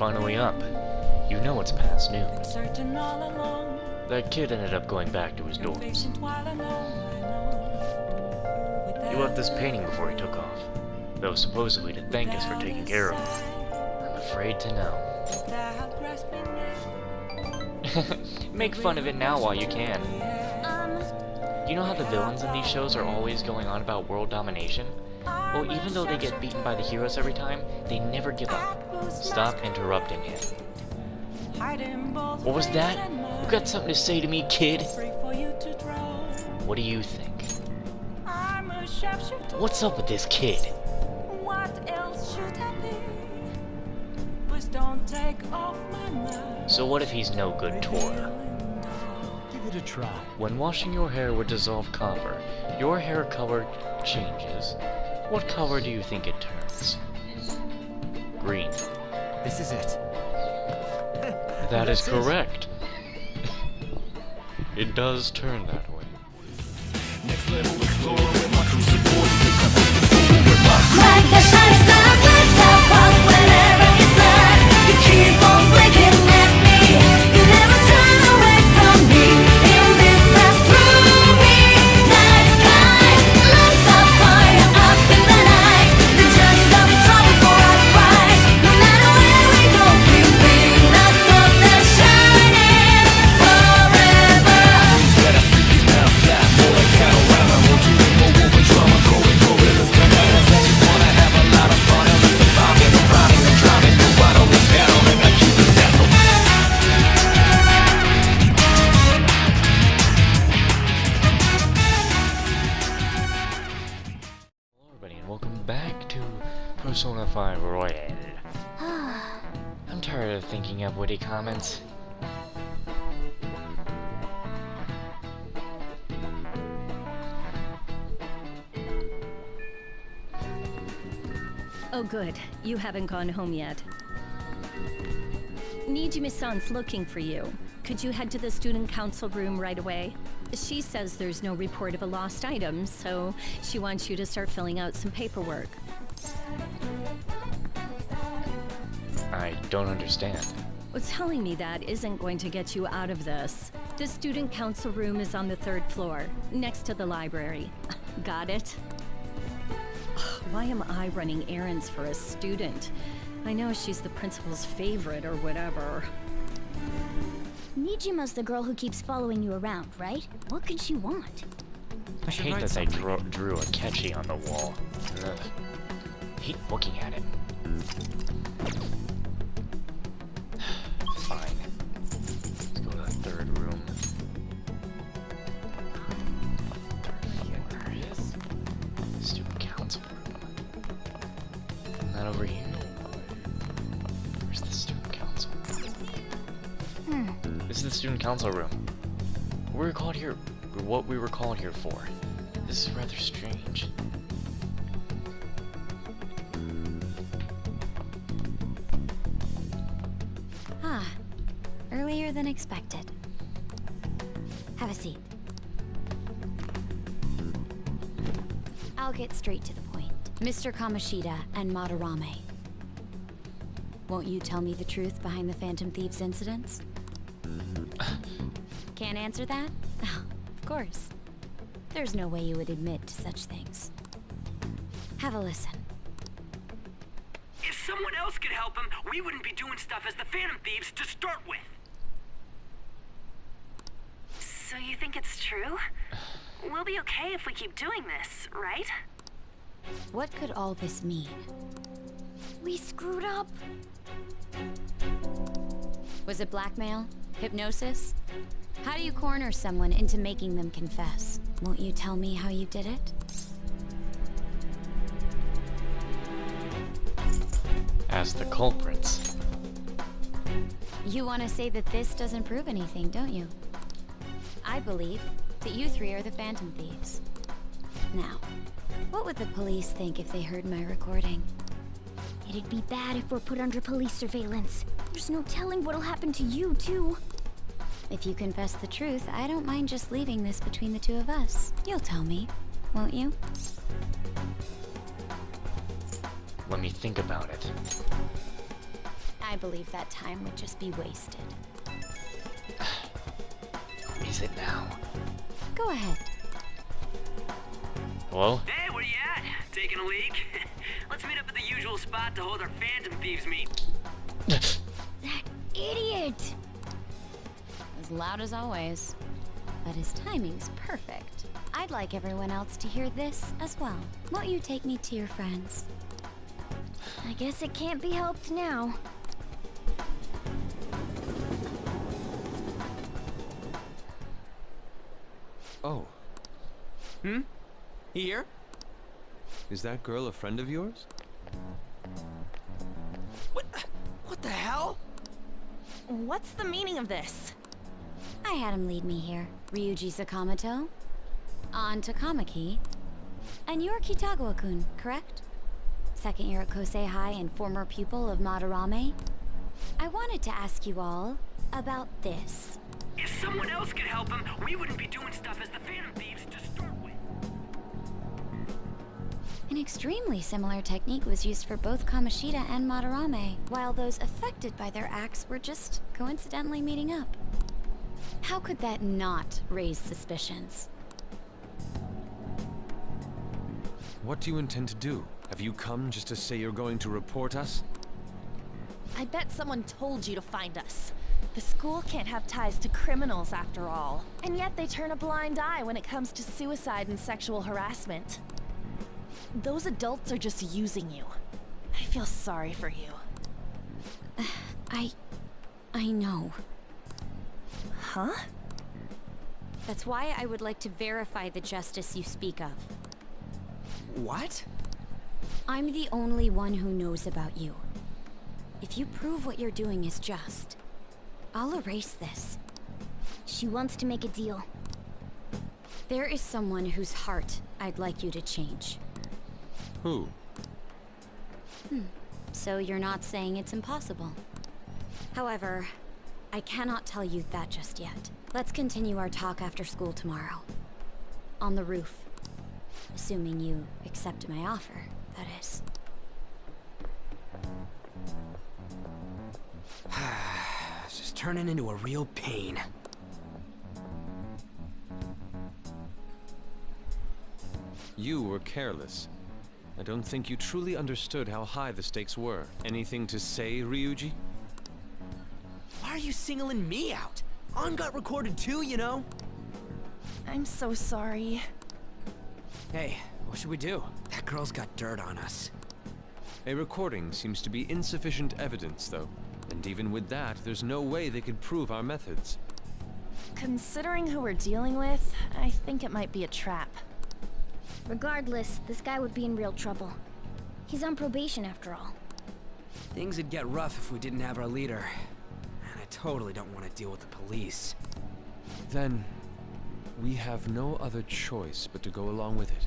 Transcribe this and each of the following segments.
finally up. You know it's past noon. That kid ended up going back to his dorms. He left this painting before he took off, though supposedly to thank us for taking care of him. I'm afraid to know. Make fun of it now while you can. You know how the villains in these shows are always going on about world domination? Well, even though they get beaten by the heroes every time, they never give up. Stop interrupting him. What was that? You got something to say to me, kid? What do you think? What's up with this kid? So what if he's no good Tora? Give it a try. When washing your hair with dissolved copper, your hair color changes. What color do you think it turns? Green. This is it. That is correct. It does turn that way. Next level explorer with my crew supporting the like a shining star, lights up up whenever you slide. You keep on blinking at me. You never turn away from me. In this pass through me, night sky, lights up fire up in the night. The journey don't be trouble for our prize. No matter where we go, we'll be the star that's shining forever. Let us see these now fly, more like panorama. Won't you make more woman drama? Going gorillas bananas. I just wanna have a lot of fun. And let's survive it, rhyming and driving. No ride on the pedal and I keep it dazzled. Hello everybody and welcome back to Persona 5 Royale. I'm tired of thinking up witty comments. Oh good, you haven't gone home yet. Nijime-san's looking for you. Could you head to the student council room right away? She says there's no report of a lost item, so she wants you to start filling out some paperwork. I don't understand. Well, telling me that isn't going to get you out of this. The student council room is on the 3rd floor, next to the library. Got it? Why am I running errands for a student? I know she's the principal's favorite or whatever. Nijima's the girl who keeps following you around, right? What could she want? I hate that they drew a catchy on the wall. Ugh. I hate looking at it. Fine. Let's go to the 3rd room. 3rd floor. Student council room. And that over here. Where's the student council? This is the student council room. We were called here. What we were called here for. This is rather strange. Ah, earlier than expected. Have a seat. I'll get straight to the point. Mr. Kamoshida and Madarame. Won't you tell me the truth behind the Phantom Thieves incidents? Can't answer that? Oh, of course. There's no way you would admit to such things. Have a listen. If someone else could help him, we wouldn't be doing stuff as the Phantom Thieves to start with. So you think it's true? We'll be okay if we keep doing this, right? What could all this mean? We screwed up. Was it blackmail? Hypnosis? How do you corner someone into making them confess? Won't you tell me how you did it? As the culprits. You want to say that this doesn't prove anything, don't you? I believe that you three are the Phantom Thieves. Now, what would the police think if they heard my recording? It'd be bad if we're put under police surveillance. There's no telling what'll happen to you, too. If you confess the truth, I don't mind just leaving this between the two of us. You'll tell me, won't you? Let me think about it. I I believe that time would just be wasted. Who is it now? Go ahead. Hello? Hey, where you at? Taking a leak? Let's meet up at the usual spot to hold our Phantom Thieves meet. That idiot! As loud as always. But his timing's perfect. I'd like everyone else to hear this as well. Won't you take me to your friends? I guess it can't be helped now. Oh, Here? is that girl a friend of yours? What the hell? What's the meaning of this? I had him lead me here. Ryuji Sakamoto. On to Kamaki. And you're Kitagawa-kun, correct? Second year at Kosei High and former pupil of Madarame. I wanted to ask you all about this. If someone else could help him, we wouldn't be doing stuff as the Phantom Thieves to start with. An extremely similar technique was used for both Kamoshida and Madarame, while those affected by their acts were just coincidentally meeting up. How could that not raise suspicions? What do you intend to do? Have you come just to say you're going to report us? I bet someone told you to find us. The school can't have ties to criminals after all. And yet they turn a blind eye when it comes to suicide and sexual harassment. Those adults are just using you. I feel sorry for you. I know. Huh? That's why I would like to verify the justice you speak of. What? I'm the only one who knows about you. If you prove what you're doing is just, I'll erase this. She wants to make a deal. There is someone whose heart I'd like you to change. Who? So you're not saying it's impossible. However, I cannot tell you that just yet. Let's continue our talk after school tomorrow. On the roof. Assuming you accept my offer, that is. It's just turning into a real pain. You were careless. I don't think you truly understood how high the stakes were. Anything to say, Ryuji? Why are you singling me out? On got recorded too, you know? I'm so sorry. Hey, what should we do? That girl's got dirt on us. A recording seems to be insufficient evidence, though. And even with that, there's no way they could prove our methods. Considering who we're dealing with, I think it might be a trap. Regardless, this guy would be in real trouble. He's on probation after all. Things would get rough if we didn't have our leader. And I totally don't want to deal with the police. Then, we have no other choice but to go along with it.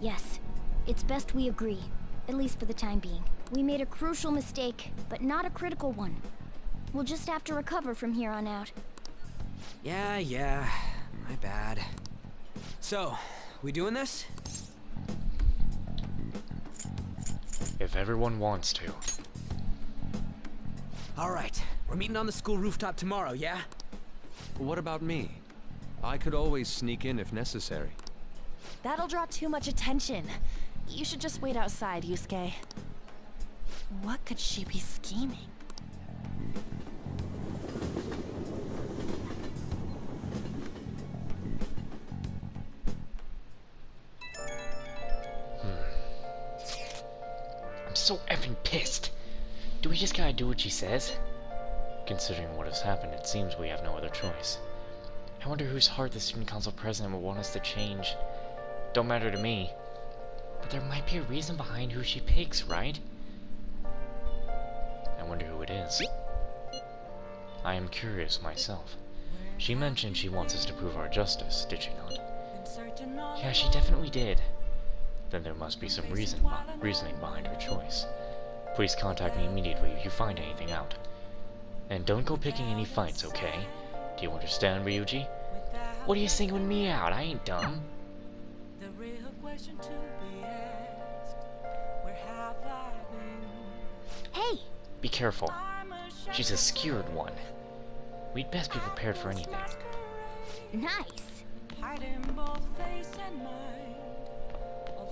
Yes, it's best we agree, at least for the time being. We made a crucial mistake, but not a critical one. We'll just have to recover from here on out. Yeah, my bad. So, we doing this? If everyone wants to. Alright, we're meeting on the school rooftop tomorrow, yeah? What about me? I could always sneak in if necessary. That'll draw too much attention. You should just wait outside, Yusuke. What could she be scheming? I'm so effing pissed. Do we just gotta do what she says? Considering what has happened, it seems we have no other choice. I wonder whose heart the student council president will want us to change. Don't matter to me. But there might be a reason behind who she picks, right? I wonder who it is. I am curious myself. She mentioned she wants us to prove our justice, did she not? Yeah, she definitely did. Then there must be some reasoning behind her choice. Please contact me immediately if you find anything out. And don't go picking any fights, okay? Do you understand, Ryuji? What are you singling me out? I ain't dumb. Hey, Be careful. She's a skewered one. We'd best be prepared for anything. Nice.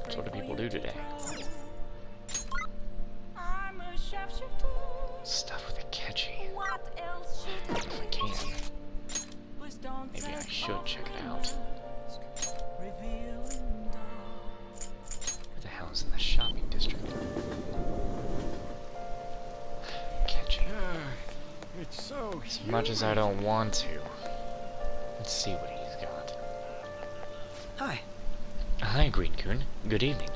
That's what do people do today? Stuff with a catchy. If I can. Maybe I should check it out. Where the hell is in the shopping district? Catchy. It's so As much as I don't want to. Let's see what he's got. Hi. Hi, Green-kun. Good evening.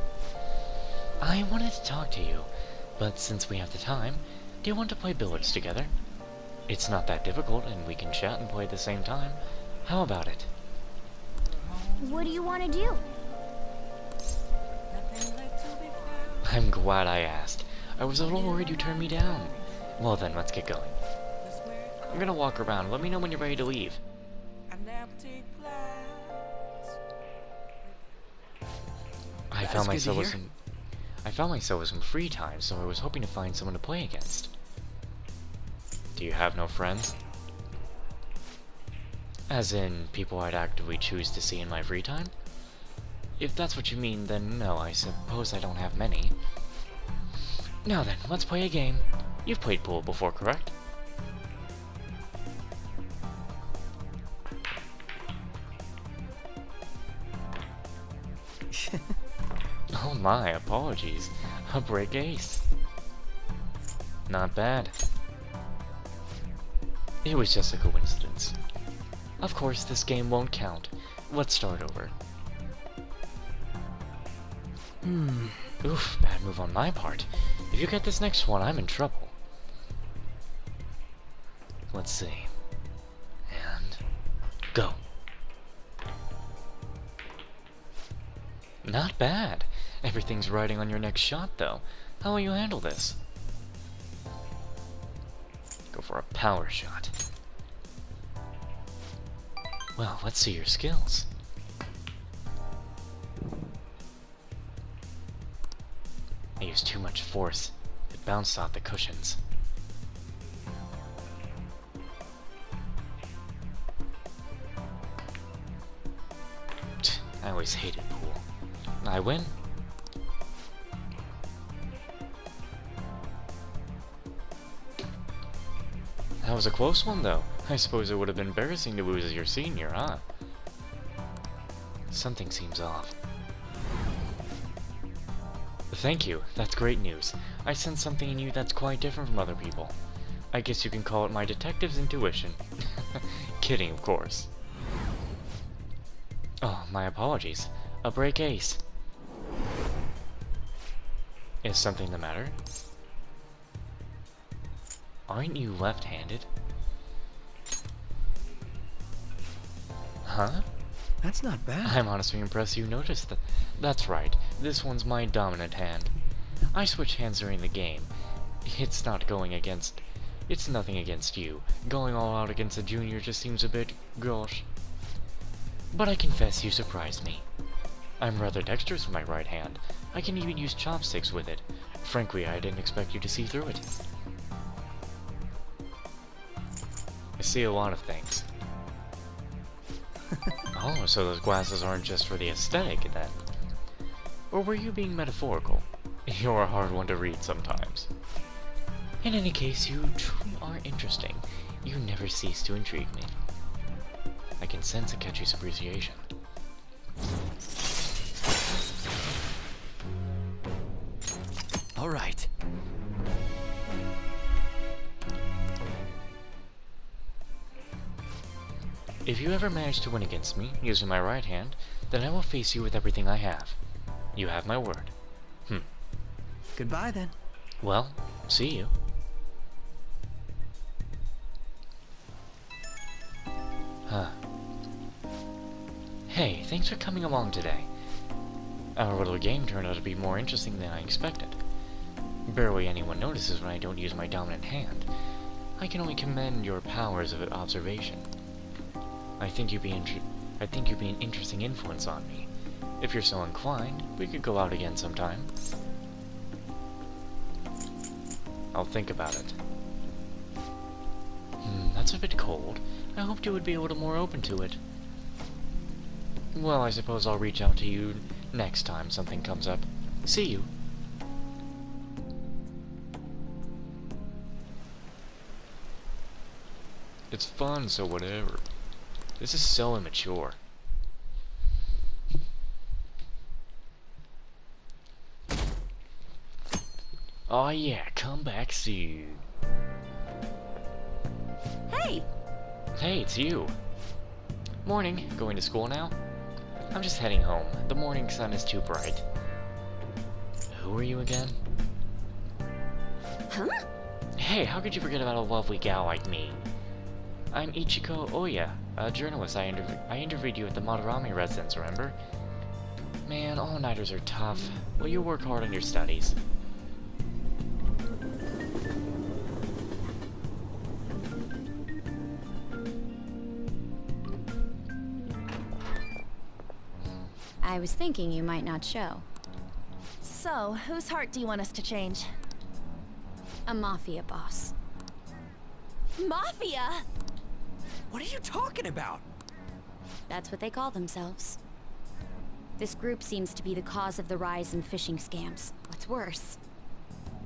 I wanted to talk to you, but since we have the time, do you want to play billiards together? It's not that difficult, and we can chat and play at the same time. How about it? What do you want to do? I'm glad I asked. I was a little worried you turned me down. Well then, let's get going. I'm gonna walk around. Let me know when you're ready to leave. I found myself with some free time, so I was hoping to find someone to play against. Do you have no friends? As in, people I'd actively choose to see in my free time? If that's what you mean, then no, I suppose I don't have many. Now then, let's play a game. You've played pool before, correct? Oh my, apologies. A break ace. Not bad. It was just a coincidence. Of course, this game won't count. Let's start over. Oof, bad move on my part. If you get this next one, I'm in trouble. Let's see. And... go. Not bad. Everything's riding on your next shot, though. How will you handle this? Go for a power shot. Well, let's see your skills. I used too much force. It bounced off the cushions. I always hated pool. I win. That was a close one, though. I suppose it would have been embarrassing to lose as your senior, huh? Something seems off. Thank you. That's great news. I sense something in you that's quite different from other people. I guess you can call it my detective's intuition. Kidding, of course. Oh, my apologies. A break ace. Is something the matter? Aren't you left-handed? Huh? That's not bad. I'm honestly impressed you noticed that. That's right. This one's my dominant hand. I switch hands during the game. It's nothing against you. Going all out against a junior just seems a bit gosh. But I confess you surprised me. I'm rather dexterous with my right hand. I can even use chopsticks with it. Frankly, I didn't expect you to see through it. I see a lot of things. Oh, so those glasses aren't just for the aesthetic, then? Or were you being metaphorical? You're a hard one to read sometimes. In any case, you truly are interesting. You never cease to intrigue me. I can sense a catchy appreciation. All right. If you ever manage to win against me, using my right hand, then I will face you with everything I have. You have my word. Goodbye, then. Well, see you. Huh. Hey, thanks for coming along today. Our little game turned out to be more interesting than I expected. Barely anyone notices when I don't use my dominant hand. I can only commend your powers of observation. I think you'd be an interesting influence on me. If you're so inclined, we could go out again sometime. I'll think about it. That's a bit cold. I hoped you would be a little more open to it. Well, I suppose I'll reach out to you next time something comes up. See you. It's fun, so whatever. This is so immature. Oh yeah, come back soon. Hey! Hey, it's you. Morning. Going to school now? I'm just heading home. The morning sun is too bright. Who are you again? Huh? Hey, how could you forget about a lovely gal like me? I'm Ichiko Oya, a journalist. I interviewed you at the Madarame residence, remember? Man, all-nighters are tough. Will you work hard on your studies? I was thinking you might not show. So, whose heart do you want us to change? A mafia boss. Mafia? What are you talking about? That's what they call themselves. This group seems to be the cause of the rise in phishing scams. What's worse,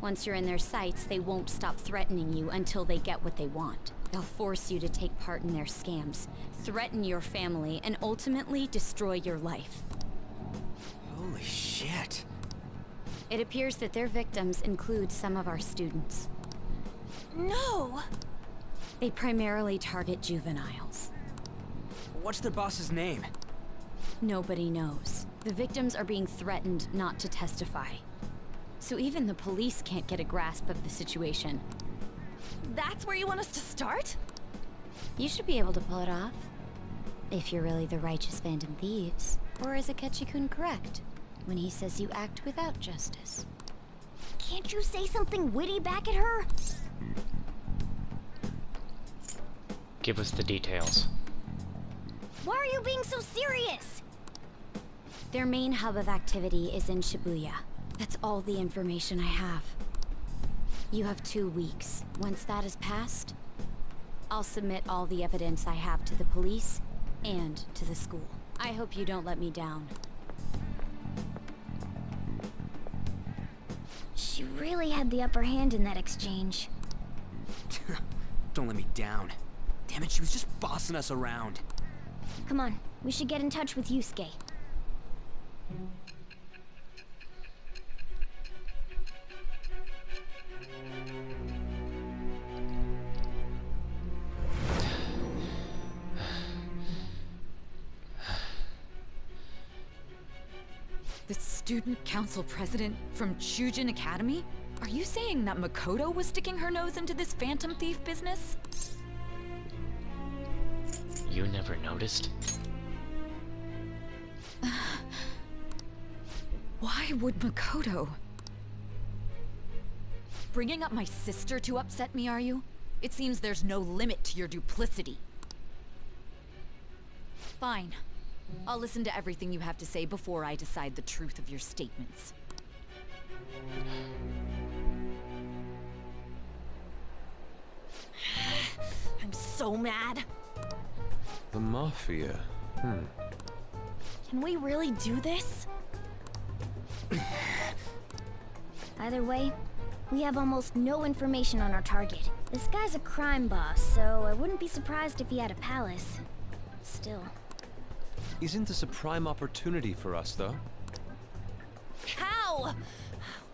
once you're in their sights, they won't stop threatening you until they get what they want. They'll force you to take part in their scams, threaten your family, and ultimately destroy your life. Holy shit. It appears that their victims include some of our students. No! They primarily target juveniles. What's their boss's name? Nobody knows. The victims are being threatened not to testify. So even the police can't get a grasp of the situation. That's where you want us to start? You should be able to pull it off. If you're really the righteous Phantom Thieves. Or is Akechi-kun correct when he says you act without justice? Can't you say something witty back at her? Give us the details. Why are you being so serious? Their main hub of activity is in Shibuya. That's all the information I have. You have 2 weeks. Once that is passed, I'll submit all the evidence I have to the police and to the school. I hope you don't let me down. She really had the upper hand in that exchange. Don't let me down. Damn it, she was just bossing us around. Come on, we should get in touch with Yusuke. The student council president from Chujin Academy? Are you saying that Makoto was sticking her nose into this phantom thief business? You never noticed? Why would Makoto? Bringing up my sister to upset me, are you? It seems there's no limit to your duplicity. Fine. I'll listen to everything you have to say before I decide the truth of your statements. I'm so mad. The Mafia. Can we really do this? Either way, we have almost no information on our target. This guy's a crime boss, so I wouldn't be surprised if he had a palace. Still. Isn't this a prime opportunity for us, though? How?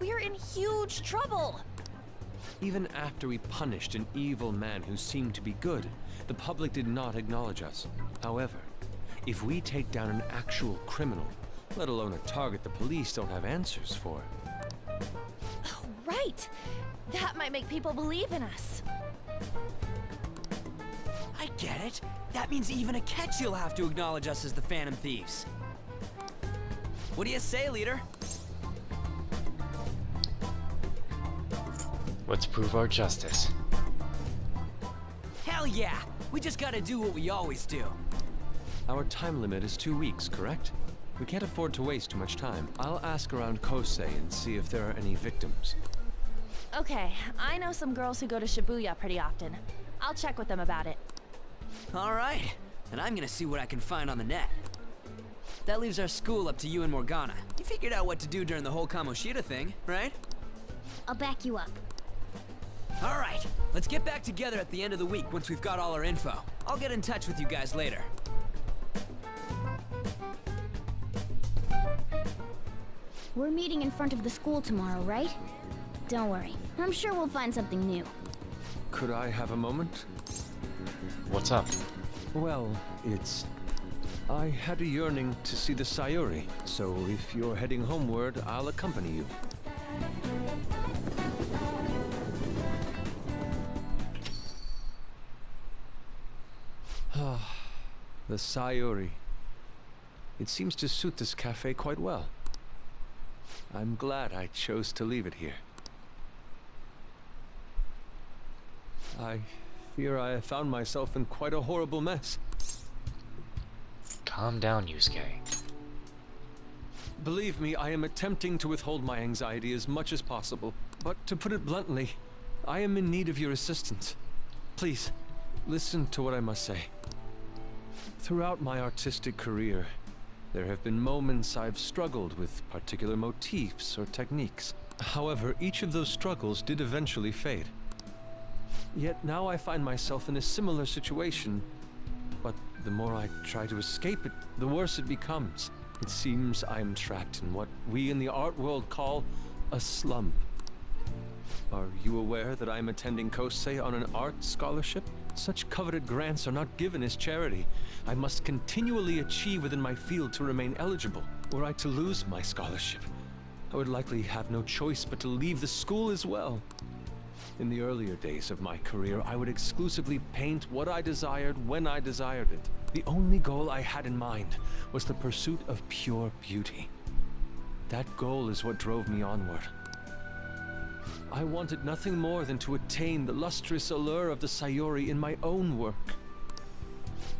We're in huge trouble. Even after we punished an evil man who seemed to be good, the public did not acknowledge us. However, if we take down an actual criminal, let alone a target the police don't have answers for. Right. That might make people believe in us. I get it. That means even Akechi will have to acknowledge us as the Phantom Thieves. What do you say, leader? Let's prove our justice. Hell yeah! We just gotta do what we always do. Our time limit is 2 weeks, correct? We can't afford to waste too much time. I'll ask around Kosei and see if there are any victims. Okay, I know some girls who go to Shibuya pretty often. I'll check with them about it. Alright, and I'm gonna see what I can find on the net. That leaves our school up to you and Morgana. You figured out what to do during the whole Kamoshida thing, right? I'll back you up. Alright, let's get back together at the end of the week once we've got all our info. I'll get in touch with you guys later. We're meeting in front of the school tomorrow, right? Don't worry. I'm sure we'll find something new. Could I have a moment? What's up? Well, I had a yearning to see the Sayuri, so if you're heading homeward, I'll accompany you. Ah, the Sayuri. It seems to suit this cafe quite well. I'm glad I chose to leave it here. I fear I have found myself in quite a horrible mess. Calm down, Yusuke. Believe me, I am attempting to withhold my anxiety as much as possible. But to put it bluntly, I am in need of your assistance. Please, listen to what I must say. Throughout my artistic career, there have been moments I've struggled with particular motifs or techniques. However, each of those struggles did eventually fade. Yet now I find myself in a similar situation, but the more I try to escape it, the worse it becomes. It seems I am trapped in what we in the art world call a slump. Are you aware that I am attending Kosei on an art scholarship? Such coveted grants are not given as charity. I must continually achieve within my field to remain eligible. Were I to lose my scholarship, I would likely have no choice but to leave the school as well. In the earlier days of my career, I would exclusively paint what I desired when I desired it. The only goal I had in mind was the pursuit of pure beauty. That goal is what drove me onward. I wanted nothing more than to attain the lustrous allure of the Sayuri in my own work.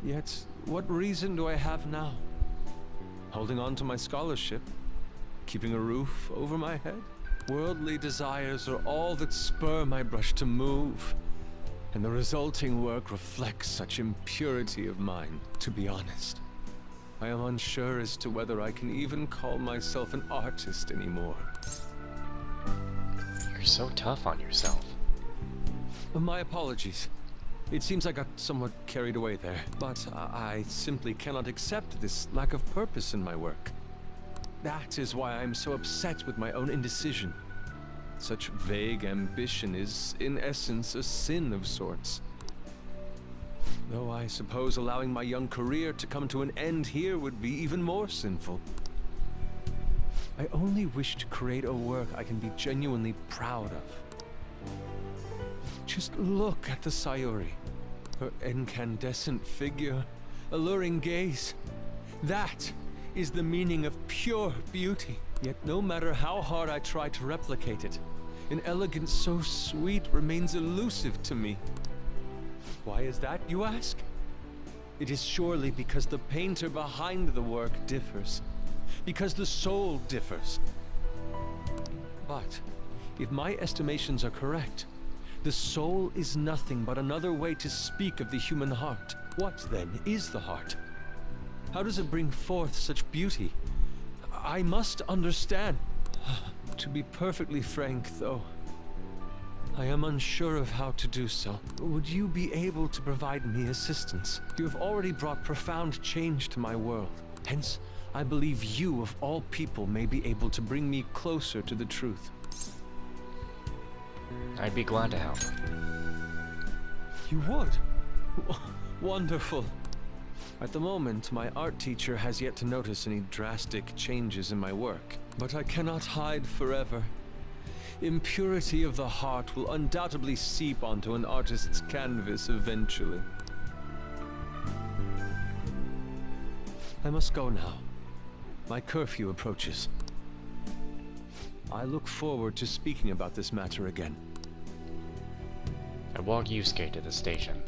Yet, what reason do I have now? Holding on to my scholarship? Keeping a roof over my head? Worldly desires are all that spur my brush to move, and the resulting work reflects such impurity of mind. To be honest, I am unsure as to whether I can even call myself an artist anymore. You're so tough on yourself. My apologies. It seems I got somewhat carried away there, but I simply cannot accept this lack of purpose in my work. That is why I'm so upset with my own indecision. Such vague ambition is, in essence, a sin of sorts. Though I suppose allowing my young career to come to an end here would be even more sinful. I only wish to create a work I can be genuinely proud of. Just look at the Sayuri. Her incandescent figure, alluring gaze. That is the meaning of pure beauty. Yet no matter how hard I try to replicate it, an elegance so sweet remains elusive to me. Why is that, you ask? It is surely because the painter behind the work differs. Because the soul differs. But if my estimations are correct, the soul is nothing but another way to speak of the human heart. What, then, is the heart? How does it bring forth such beauty? I must understand. To be perfectly frank, though, I am unsure of how to do so. Would you be able to provide me assistance? You have already brought profound change to my world. Hence, I believe you, of all people, may be able to bring me closer to the truth. I'd be glad to help. You would? Wonderful. At the moment, my art teacher has yet to notice any drastic changes in my work. But I cannot hide forever. Impurity of the heart will undoubtedly seep onto an artist's canvas eventually. I must go now. My curfew approaches. I look forward to speaking about this matter again. I walk Yusuke to the station.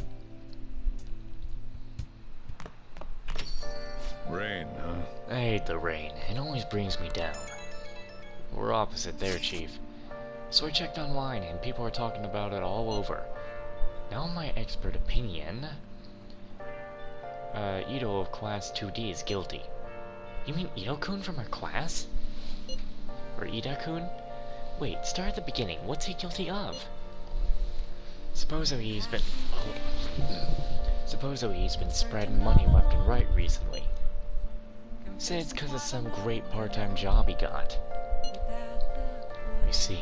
Rain, huh? I hate the rain. It always brings me down. We're opposite there, Chief. So I checked online and people are talking about it all over. Now my expert opinion, Ito of class 2D is guilty. You mean Ito-kun from our class? Or Ida-kun? Wait, start at the beginning. What's he guilty of? Supposedly he's been spreading money left and right recently. Say it's because of some great part-time job he got. I see.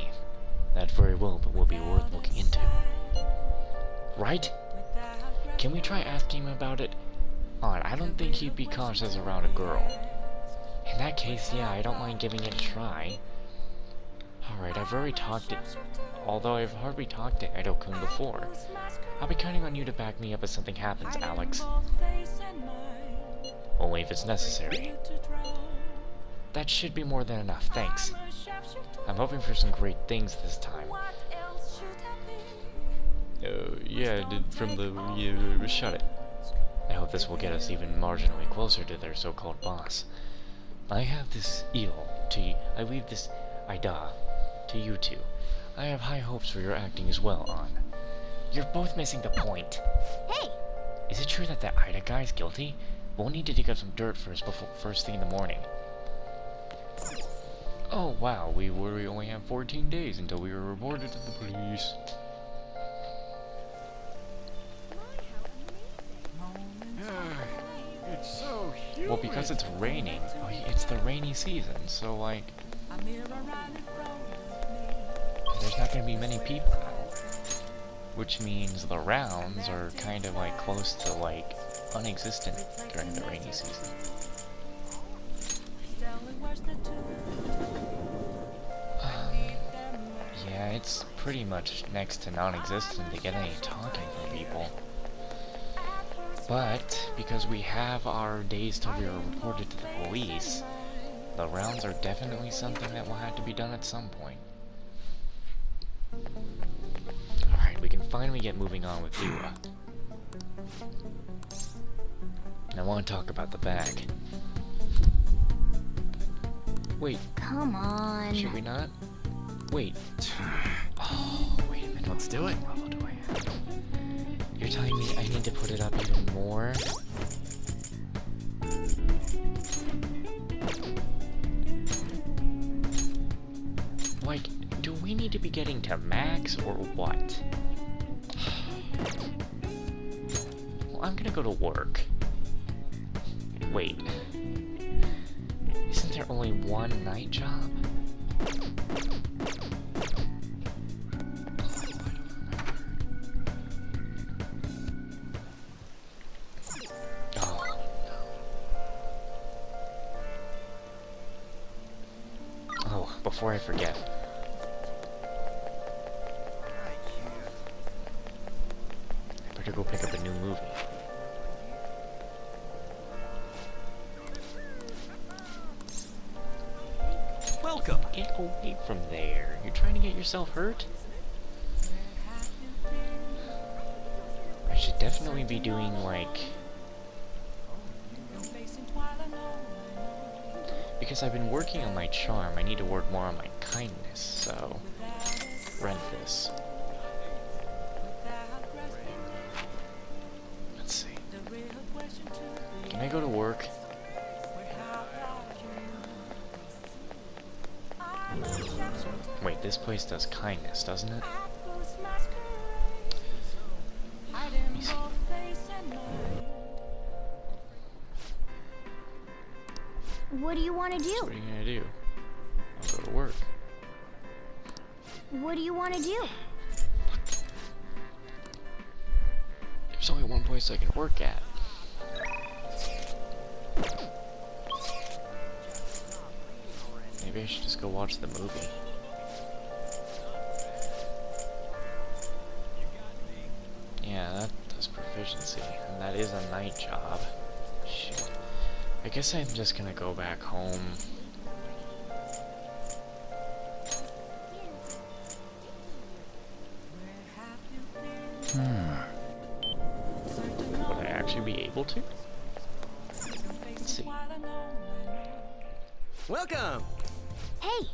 That very well will be worth looking into. Right? Can we try asking him about it? I don't think he'd be cautious around a girl. In that case, yeah, I don't mind giving it a try. Alright, although I've hardly talked to Edo-kun before. I'll be counting on you to back me up if something happens, Alex. Only if it's necessary. That should be more than enough, thanks. I'm hoping for some great things this time. Yeah, shut it. I hope this will get us even marginally closer to their so-called boss. I have this I leave this Ida to you two. I have high hopes for your acting as well, An. You're both missing the point. Hey! Is it true that Ida guy's guilty? We'll need to dig up some dirt first thing in the morning. Oh wow, we only have 14 days until we were reported to the police. It's so humid. Well, because it's raining, it's the rainy season, so like, there's not gonna be many people out. Which means the rounds are kind of like close to like non-existent during the rainy season. Yeah, it's pretty much next to non-existent to get any talking from people. But, because we have our days till we are reported to the police, the rounds are definitely something that will have to be done at some point. Alright, we can finally get moving on with Dua. I want to talk about the bag. Wait. Come on. Should we not? Wait. Oh, wait a minute. Let's do it. What level do I have? You're telling me I need to put it up even more? Like, do we need to be getting to max or what? Well, I'm gonna go to work. Wait. Isn't there only one night job? Before I forget. I better go pick up a new movie. Welcome. Get away from there. You're trying to get yourself hurt? I should definitely be doing like... Because I've been working on my charm, I need to work more on my kindness, so... Rent this. Let's see. Can I go to work? Wait, this place does kindness, doesn't it? Let me see. What do you want to do? What are you gonna do? I'll go to work. What do you want to do? There's only one place I can work at. Maybe I should just go watch the movie. Yeah, that does proficiency, and that is a night job. Shit. I guess I'm just gonna go back home. Would I actually be able to? Let's see. Welcome! Hey,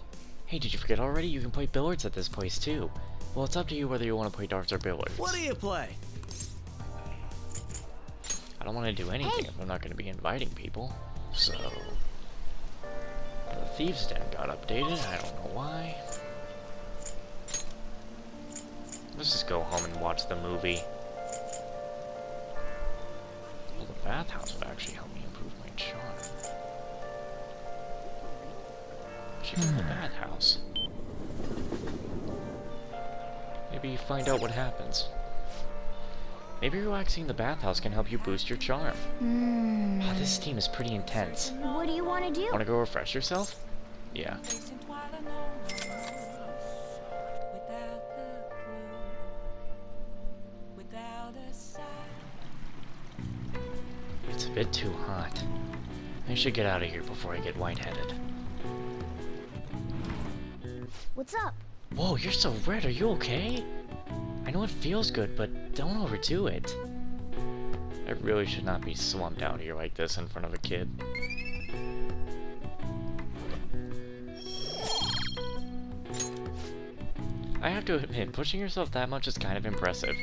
Hey, did you forget already? You can play billiards at this place too. Well, it's up to you whether you want to play darts or billiards. What do you play? I don't want to do anything if I'm not going to be inviting people. So... The Thieves' Den got updated, I don't know why. Let's just go home and watch the movie. Well, the bathhouse would actually help me improve my charm. Check out the bathhouse. Maybe find out what happens. Maybe relaxing in the bathhouse can help you boost your charm. Wow, this steam is pretty intense. What do you want to do? Wanna go refresh yourself? Yeah. It's a bit too hot. I should get out of here before I get white-headed. What's up? Whoa, you're so red, are you okay? I know it feels good, but don't overdo it. I really should not be slumped out here like this in front of a kid. I have to admit, pushing yourself that much is kind of impressive.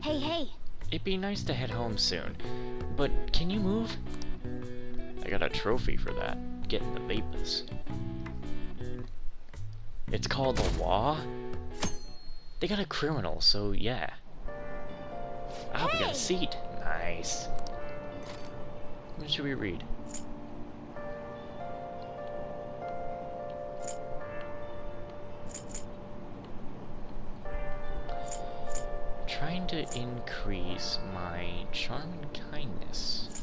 Hey, hey. It'd be nice to head home soon, but can you move? I got a trophy for that, getting the vapors. It's called the law? They got a criminal, so yeah. Ah, we got a seat. Nice. What should we read? Trying to increase my charm and kindness.